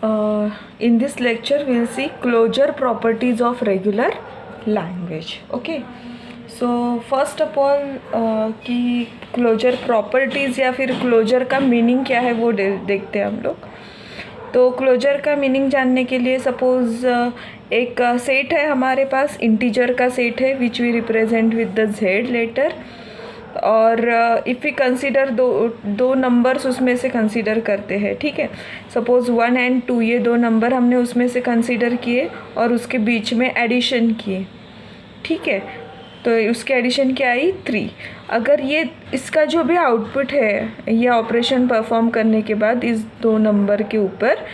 in this lecture we'll see closure properties of regular language. Okay, so first of all कि closure properties या फिर closure का meaning क्या है वो देखते हैं हम लोग. तो क्लोजर का मीनिंग जानने के लिए सपोज़ एक सेट है हमारे पास, इंटीजर का सेट है which we represent with the Z letter, और इफ़ वी कंसीडर दो नंबर्स उसमें से कंसीडर करते हैं. ठीक है, सपोज़ 1 and 2 ये दो नंबर हमने उसमें से कंसीडर किए और उसके बीच में एडिशन किए. ठीक है, तो उसके एडिशन क्या आई 3. अगर ये इसका जो भी आउटपुट है ये ऑपरेशन परफॉर्म करने के बाद इस दो नंबर के ऊपर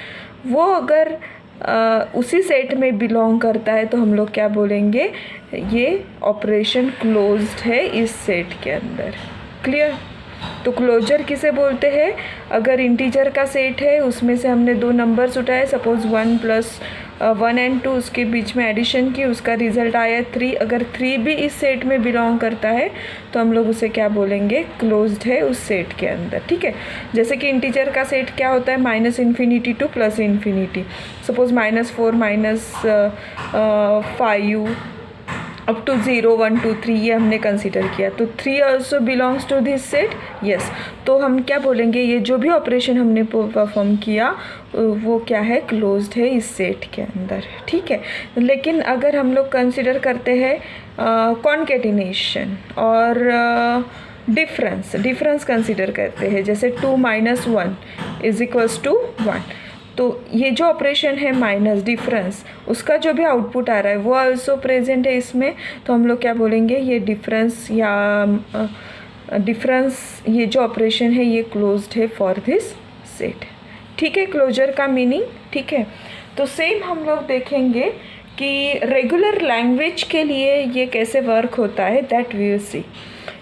वो अगर उसी सेट में बिलोंग करता है तो हम लोग क्या बोलेंगे, ये ऑपरेशन क्लोज्ड है इस सेट के अंदर. क्लियर? तो क्लोजर किसे बोलते हैं? अगर इंटीजर का सेट है उसमें से हमने दो नंबर्स उठाए, सपोज़ 1 and 2, उसके बीच में एडिशन की, उसका रिज़ल्ट आया 3. अगर 3 भी इस सेट में बिलोंग करता है तो हम लोग उसे क्या बोलेंगे, क्लोज्ड है उस सेट के अंदर. ठीक है, जैसे कि इंटीजर का सेट क्या होता है, -∞ to +∞. सपोज़ -4 -5 अप टू 0 1 2 3 ये हमने कंसीडर किया, तो 3 also belongs to this set. Yes, तो हम क्या बोलेंगे, ये जो भी ऑपरेशन हमने परफॉर्म किया वो क्या है, क्लोज्ड है इस सेट के अंदर. ठीक है, लेकिन अगर हम लोग कंसीडर करते हैं कॉन्केटिनेशन और डिफरेंस कंसीडर करते हैं, जैसे 2 - 1 = 1. तो ये जो ऑपरेशन है माइनस डिफरेंस, उसका जो भी आउटपुट आ रहा है वो आल्सो प्रेजेंट है इसमें, तो हम लोग क्या बोलेंगे, ये डिफरेंस ये जो ऑपरेशन है ये क्लोज्ड है फॉर दिस सेट. ठीक है, क्लोजर का मीनिंग. ठीक है, तो सेम हम लोग देखेंगे कि रेगुलर लैंग्वेज के लिए ये कैसे वर्क होता है, दैट वी विल सी.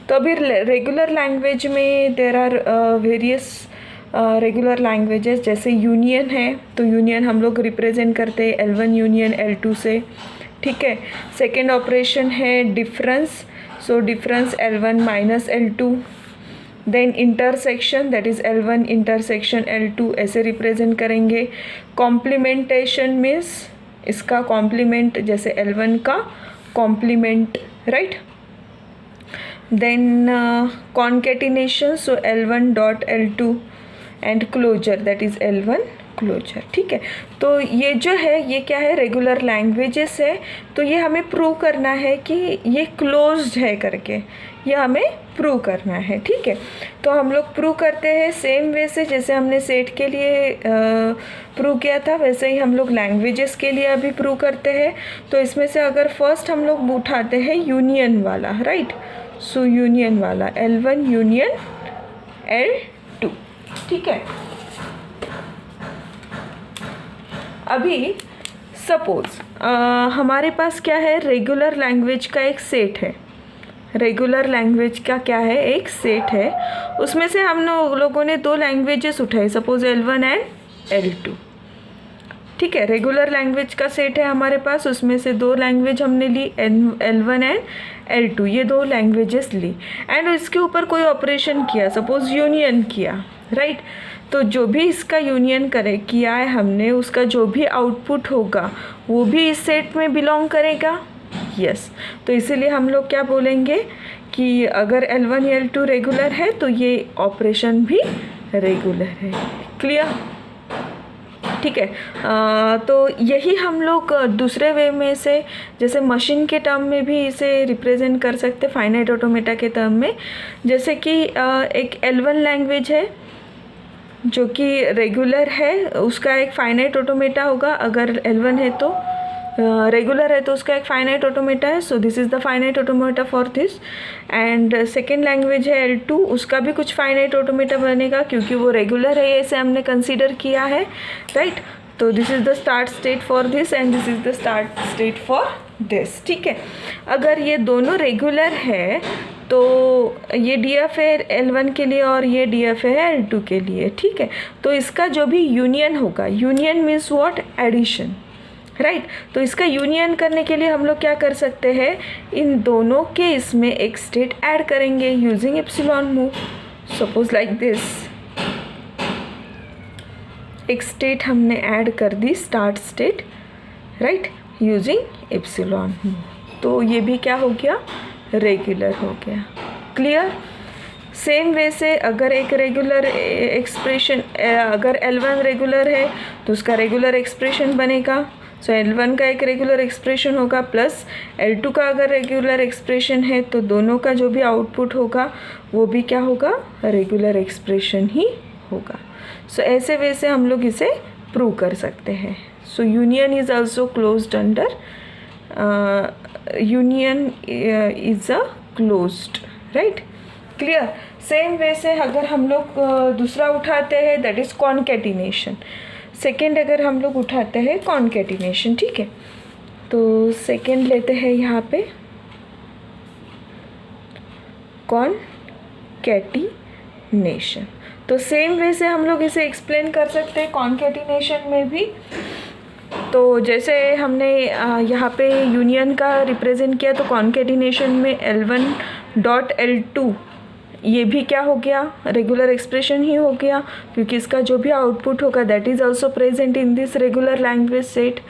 तो अभी रेगुलर लैंग्वेज में there are various regular languages, जैसे यूनियन है, तो यूनियन हम लोग रिप्रेजेंट करते हैं L1 यूनियन L2 से. ठीक है, सेकेंड ऑपरेशन है difference, so difference L1 - L2. Then intersection, that is L1 intersection L2, ऐसे रिप्रेजेंट करेंगे. कॉम्प्लीमेंटेशन मीन्स इसका कॉम्प्लीमेंट, जैसे L1 का complement, right. Then concatenation, so L1 dot L2 and closure, that is L1 closure. ठीक है, तो ये जो है ये क्या है, रेगुलर लैंग्वेजेस है. तो ये हमें प्रूव करना है कि ये क्लोज्ड है करके, ये हमें प्रूव करना है. ठीक है, तो हम लोग प्रूव करते हैं सेम वे से जैसे हमने सेट के लिए प्रूव किया था, वैसे ही हम लोग लैंग्वेजेस के लिए अभी प्रूव करते हैं. तो इसमें से अगर फर्स्ट हम लोग उठाते हैं यूनियन वाला, राइट. सो यूनियन वाला L1 यूनियन L2. ठीक है, अभी सपोज़ हमारे पास क्या है, रेगुलर लैंग्वेज का एक सेट है. रेगुलर लैंग्वेज का क्या है, एक सेट है, उसमें से हम लोगों ने दो लैंग्वेजेस उठाए, सपोज़ L1 एंड L2. ठीक है, रेगुलर लैंग्वेज का सेट है हमारे पास, उसमें से दो लैंग्वेज हमने ली, L1 एंड L2, ये दो लैंग्वेजेस ली, एंड इसके ऊपर कोई ऑपरेशन किया, सपोज़ यूनियन किया, राइट. तो जो भी इसका यूनियन किया है हमने, उसका जो भी आउटपुट होगा वो भी इस सेट में बिलोंग करेगा. यस, तो इसीलिए हम लोग क्या बोलेंगे कि अगर L1 L2 रेगुलर है तो ये ऑपरेशन भी रेगुलर है. क्लियर? ठीक है, तो यही हम लोग दूसरे वे में से, जैसे मशीन के टर्म में भी इसे रिप्रेजेंट कर सकते, फाइनाइट ऑटोमेटा के टर्म में. जैसे कि एक L1 लैंग्वेज है जो कि रेगुलर है, उसका एक फाइनाइट ऑटोमेटा होगा. अगर L1 है तो रेगुलर है तो उसका एक फाइनाइट ऑटोमेटा है, सो this is the finite automata for this. And second language है L2, उसका भी कुछ फाइनाइट ऑटोमेटा बनेगा क्योंकि वो रेगुलर है, ऐसे हमने कंसीडर किया है, राइट. तो this is the start state for this and this is the start state for this. ठीक है, अगर ये दोनों रेगुलर है तो ये DF है L1 के लिए और ये DF है L2 के लिए. ठीक है, तो इसका जो भी यूनियन होगा, union means what, addition, right. तो इसका यूनियन करने के लिए हम लोग क्या कर सकते हैं, इन दोनों के इसमें एक स्टेट ऐड करेंगे using epsilon move, suppose like this. एक स्टेट हमने ऐड कर दी, start state, right, using epsilon. तो ये भी क्या हो गया, रेगुलर हो गया। क्लियर। सेम वे से अगर एक रेगुलर एक्सप्रेशन, अगर L1 रेगुलर है तो उसका रेगुलर एक्सप्रेशन बनेगा। सो L1 का एक रेगुलर एक्सप्रेशन होगा प्लस L2 का अगर रेगुलर एक्सप्रेशन है तो दोनों का जो भी आउटपुट होगा वो भी क्या होगा, रेगुलर एक्सप्रेशन ही होगा। सो ऐसे वे से हम लोग इसे प्रूव कर सकते हैं। सो union is also closed under, union is a closed, right. Clear. Same way से अगर हम लोग दूसरा उठाते हैं दैट इज़ कॉन्केटिनेशन। सेकेंड अगर हम लोग उठाते हैं कॉन्केटिनेशन, ठीक है, तो सेकेंड लेते हैं यहाँ पे कॉन्केटिनेशन। तो सेम वे से हम लोग इसे एक्सप्लेन कर सकते हैं कॉन्केटिनेशन में भी। तो जैसे हमने यहाँ पे यूनियन का रिप्रेजेंट किया तो कॉन्केटिनेशन में L1 डॉट L2 ये भी क्या हो गया, रेगुलर एक्सप्रेशन ही हो गया, क्योंकि इसका जो भी आउटपुट होगा that is also present in this regular language set.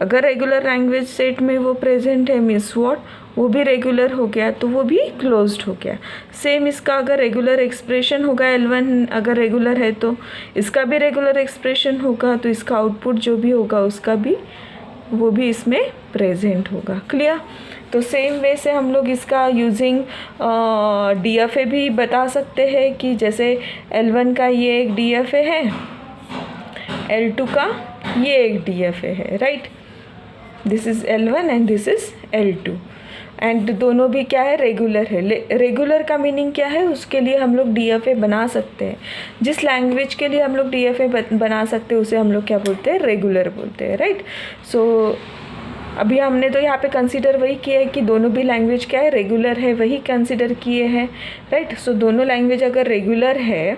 अगर रेगुलर लैंग्वेज सेट में वो प्रेजेंट है मीन्स व्हाट, वो भी रेगुलर हो गया तो वो भी क्लोज्ड हो गया। सेम इसका अगर रेगुलर एक्सप्रेशन होगा, L1 अगर रेगुलर है तो इसका भी रेगुलर एक्सप्रेशन होगा, तो इसका आउटपुट जो भी होगा उसका भी वो भी इसमें प्रेजेंट होगा। क्लियर। तो सेम वे से हम लोग इसका यूजिंग DFA भी बता सकते हैं कि जैसे L1 का ये एक DFA है, L2 का ये एक DFA है, right. This is L1 and this is L2 and दोनों भी क्या है, रेगुलर है। रेगुलर का मीनिंग क्या है, उसके लिए हम लोग DFA बना सकते हैं। जिस लैंग्वेज के लिए हम लोग DFA बना सकते हैं उसे हम लोग क्या बोलते हैं, रेगुलर बोलते हैं, राइट। सो अभी हमने तो यहाँ पे कंसीडर वही किया है कि दोनों भी लैंग्वेज क्या है, रेगुलर है, वही कंसीडर किए हैं, राइट। सो दोनों लैंग्वेज अगर रेगुलर है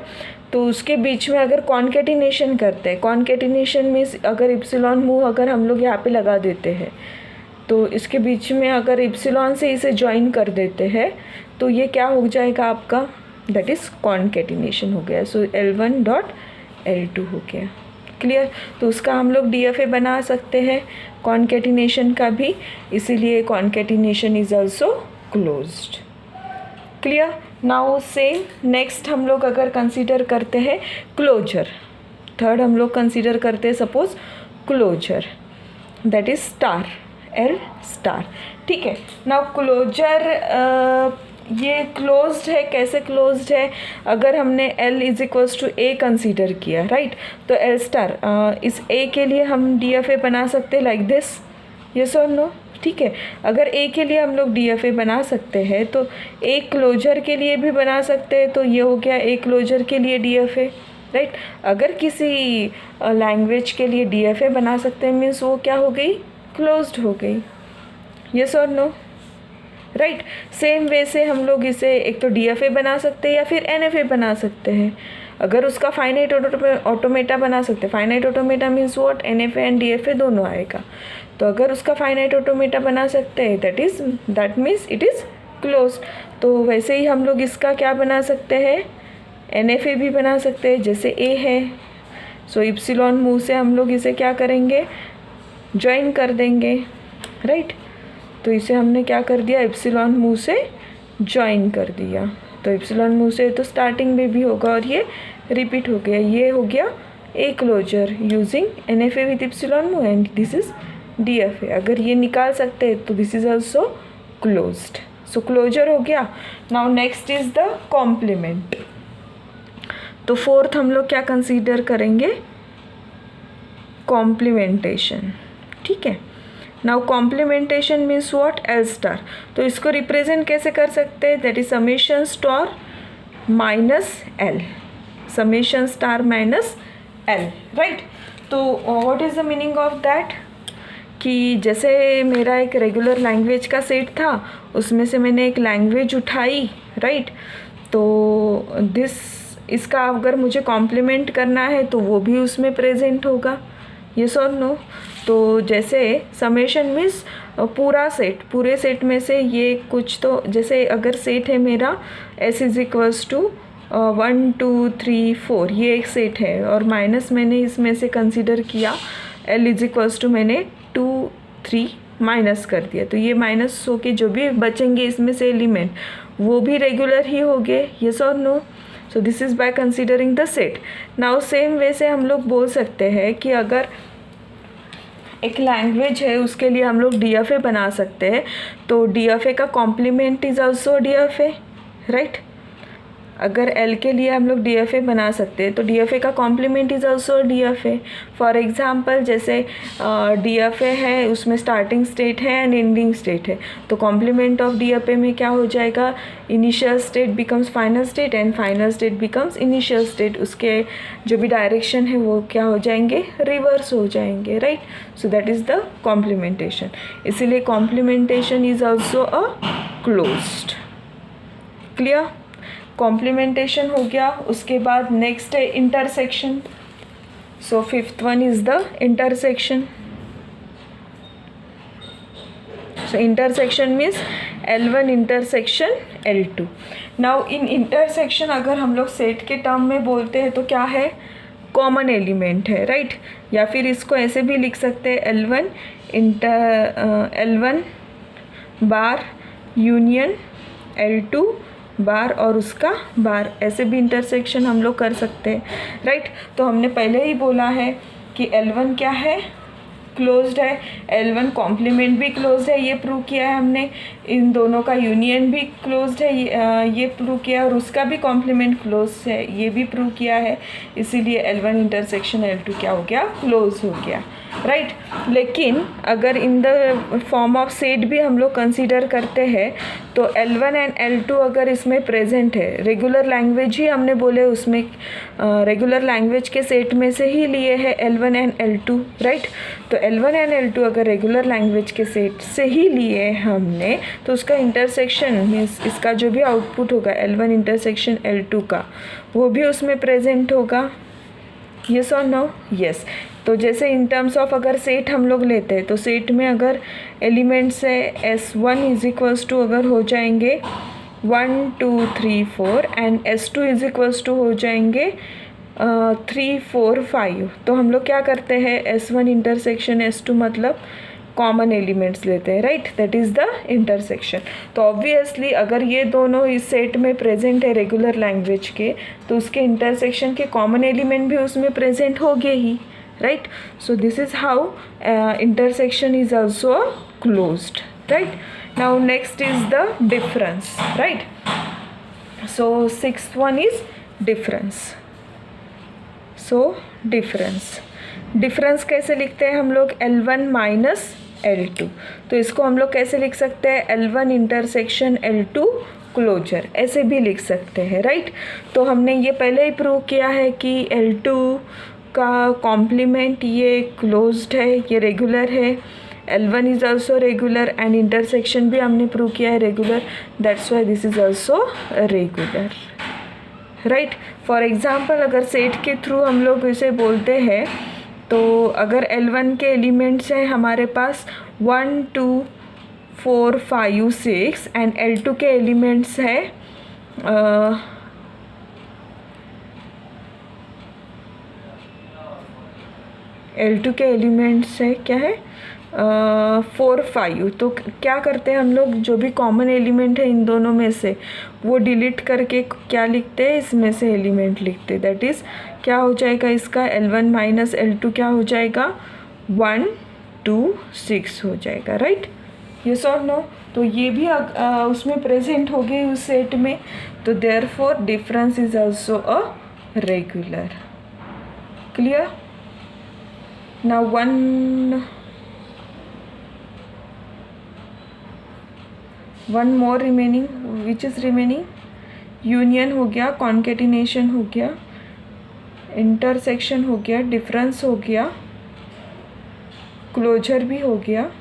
तो उसके बीच में अगर कॉन्केटिनेशन करते हैं, कॉन्केटिनेशन मीन्स अगर इप्सिलॉन मूव अगर हम लोग यहाँ पे लगा देते हैं तो इसके बीच में अगर इप्सिलॉन से इसे ज्वाइन कर देते हैं तो ये क्या हो जाएगा आपका, दैट इज़ कॉन्केटिनेशन हो गया। सो L1 डॉट L2 हो गया। क्लियर। तो उसका हम लोग DFA बना सकते हैं, कॉन्केटिनेशन का भी, इसीलिए concatenation is also closed. Clear. Now same next हम लोग अगर कंसीडर करते हैं क्लोजर, थर्ड हम लोग कंसीडर करते हैं suppose closure, that is star, L star, ठीक है। नाउ क्लोजर ये क्लोज्ड है, कैसे क्लोज्ड है, अगर हमने L is equals to A consider किया, राइट, तो L स्टार इस A के लिए हम DFA बना सकते हैं लाइक दिस, यस और नो, ठीक है। अगर A के लिए हम लोग DFA बना सकते हैं तो A क्लोजर के लिए भी बना सकते हैं, तो ये हो गया A क्लोजर के लिए DFA, राइट। अगर किसी लैंग्वेज के लिए DFA बना सकते हैं मीन्स वो क्या हो गई, क्लोज्ड हो गई, यस और नो, राइट। सेम वे से हम लोग इसे एक तो DFA बना सकते हैं या फिर NFA बना सकते हैं। अगर उसका फाइनाइट ऑटोमेटा बना सकते हैं, finite automata means what, NFA and DFA दोनों आएगा। तो अगर उसका फाइनाइट ऑटोमेटा बना सकते हैं that means it is close. तो वैसे ही हम लोग इसका क्या बना सकते हैं, NFA भी बना सकते हैं, जैसे A है। सो इप्सिलॉन मूव से हम लोग इसे क्या करेंगे, ज्वाइन कर देंगे, राइट। तो इसे हमने क्या कर दिया, एप्सिलॉन मूव से ज्वाइन कर दिया। तो एप्सिलॉन मूव से तो स्टार्टिंग में भी होगा और ये रिपीट हो गया, ये हो गया A closure using NFA with epsilon move and this is DFA। अगर ये निकाल सकते हैं तो this is also closed. So closure हो गया। Now next is the complement. तो फोर्थ हम लोग क्या कंसीडर करेंगे, कॉम्प्लीमेंटेशन, ठीक है। Now complementation means what, L star. तो इसको रिप्रेजेंट कैसे कर सकते हैं, that is summation star minus L, summation star minus L, right. तो what is the meaning of that, कि जैसे मेरा एक रेगुलर लैंग्वेज का सेट था, उसमें से मैंने एक लैंग्वेज उठाई, राइट। तो इसका अगर मुझे कॉम्प्लीमेंट करना है तो वो भी उसमें प्रेजेंट होगा, यस और नो। तो जैसे समेशन मीन्स पूरा सेट, पूरे सेट में से ये कुछ, तो जैसे अगर सेट है मेरा S इज इक्वल्स टू 1 2 3 4 ये एक सेट है, और माइनस मैंने इसमें से कंसीडर किया L इज इक्वल्स टू मैंने 2 3 माइनस कर दिया, तो ये माइनस हो के जो भी बचेंगे इसमें से एलिमेंट वो भी रेगुलर ही हो गए, यस और no. So this is by considering the set. Now same way से हम लोग बोल सकते हैं कि अगर एक लैंग्वेज है उसके लिए हम लोग DFA बना सकते हैं, तो DFA का complement is also DFA, right. अगर L के लिए हम लोग DFA बना सकते हैं तो DFA का complement is also DFA। For example जैसे DFA है, उसमें स्टार्टिंग स्टेट है एंड एंडिंग स्टेट है, तो कॉम्प्लीमेंट ऑफ DFA में क्या हो जाएगा, initial state becomes final state and final state becomes initial state, उसके जो भी डायरेक्शन है वो क्या हो जाएंगे, रिवर्स हो जाएंगे, right. So that is the complementation. इसीलिए complementation is also a closed. Clear. Complementation हो गया, उसके बाद नेक्स्ट है intersection. So fifth one is the intersection. So intersection means L1 intersection L2। Now in intersection अगर हम लोग सेट के टर्म में बोलते हैं तो क्या है, कॉमन एलिमेंट है, राइट। या फिर इसको ऐसे भी लिख सकते हैं L1 बार यूनियन L2 बार और उसका बार, ऐसे भी इंटरसेक्शन हम लोग कर सकते हैं, राइट। तो हमने पहले ही बोला है कि L1 क्या है, क्लोज्ड है, L1 कॉम्प्लीमेंट भी क्लोज्ड है, ये प्रूव किया है हमने। इन दोनों का यूनियन भी क्लोज्ड है, ये प्रूव किया, और उसका भी कॉम्प्लीमेंट क्लोज्ड है, ये भी प्रूव किया है। इसीलिए L1 इंटरसेक्शन L2 क्या हो गया, क्लोज हो गया, राइट। लेकिन अगर in the form of set भी हम लोग कंसीडर करते हैं तो L1 एंड L2 अगर इसमें प्रेजेंट है, रेगुलर लैंग्वेज ही हमने बोले उसमें, रेगुलर लैंग्वेज के सेट में से ही लिए है L1 एंड L2, राइट। तो L1 एंड L2 अगर रेगुलर लैंग्वेज के सेट से ही लिए हमने तो उसका इंटरसेक्शन मीन्स इसका जो भी आउटपुट होगा L1 इंटरसेक्शन L2 का, वो भी उसमें प्रेजेंट होगा, यस और नो, यस। तो जैसे इन टर्म्स ऑफ अगर सेट हम लोग लेते हैं तो सेट में अगर एलिमेंट्स है S1 इज इक्वल्स टू अगर हो जाएंगे 1 2 3 4 and S2 is equals to हो जाएंगे 3 4 5, तो हम लोग क्या करते हैं, S1 इंटरसेक्शन S2 मतलब कॉमन एलिमेंट्स लेते हैं, right, that is the intersection. तो ऑब्वियसली अगर ये दोनों इस सेट में प्रेजेंट है रेगुलर लैंग्वेज के, तो उसके इंटरसेक्शन के कॉमन एलिमेंट भी उसमें प्रेजेंट होंगे ही, right. So this is how intersection is also closed, right. Now next is the difference, right. So sixth one is difference. So difference कैसे लिखते हैं हम लोग, L1 माइनस L2, तो इसको हम लोग कैसे लिख सकते हैं, L1 इंटरसेक्शन L2 क्लोजर, ऐसे भी लिख सकते हैं, राइट। तो हमने ये पहले ही प्रूव किया है कि L2 का कॉम्प्लीमेंट ये क्लोज्ड है, ये रेगुलर है, L1 is also regular and intersection भी हमने प्रूव किया है regular, that's why this is also regular, right. For example अगर सेट के थ्रू हम लोग इसे बोलते हैं तो अगर L1 के एलिमेंट्स हैं हमारे पास 1 2 4 5 6 एंड L2 के एलिमेंट्स हैं L2 के एलिमेंट्स है क्या है 4 5, तो क्या करते हैं हम लोग, जो भी कॉमन एलिमेंट है इन दोनों में से वो डिलीट करके क्या लिखते हैं, इसमें से एलिमेंट लिखते हैं, दैट इज़ क्या हो जाएगा इसका L1 माइनस L2 क्या हो जाएगा 1 2 6 हो जाएगा, राइट, यस और नो। तो ये भी उसमें प्रेजेंट हो गई उस सेट में, तो therefore difference is also a regular, clear. Now one more remaining, which is remaining, union हो गया, कॉन्केटिनेशन हो गया, इंटरसेक्शन हो गया, डिफरेंस हो गया, क्लोजर भी हो गया,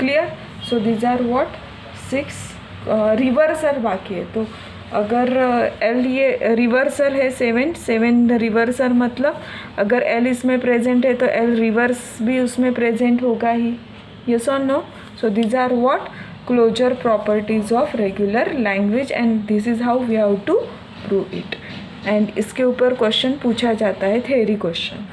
clear. So these are what 6 reversal बाकी है, तो अगर L ये रिवर्सल है 7 रिवर्सल मतलब अगर L इसमें प्रेजेंट है तो L रिवर्स भी उसमें प्रेजेंट होगा ही. यस और no? So these are what closure properties of regular language and this is how we have to prove it. And इसके ऊपर क्वेश्चन पूछा जाता है, थ्योरी क्वेश्चन.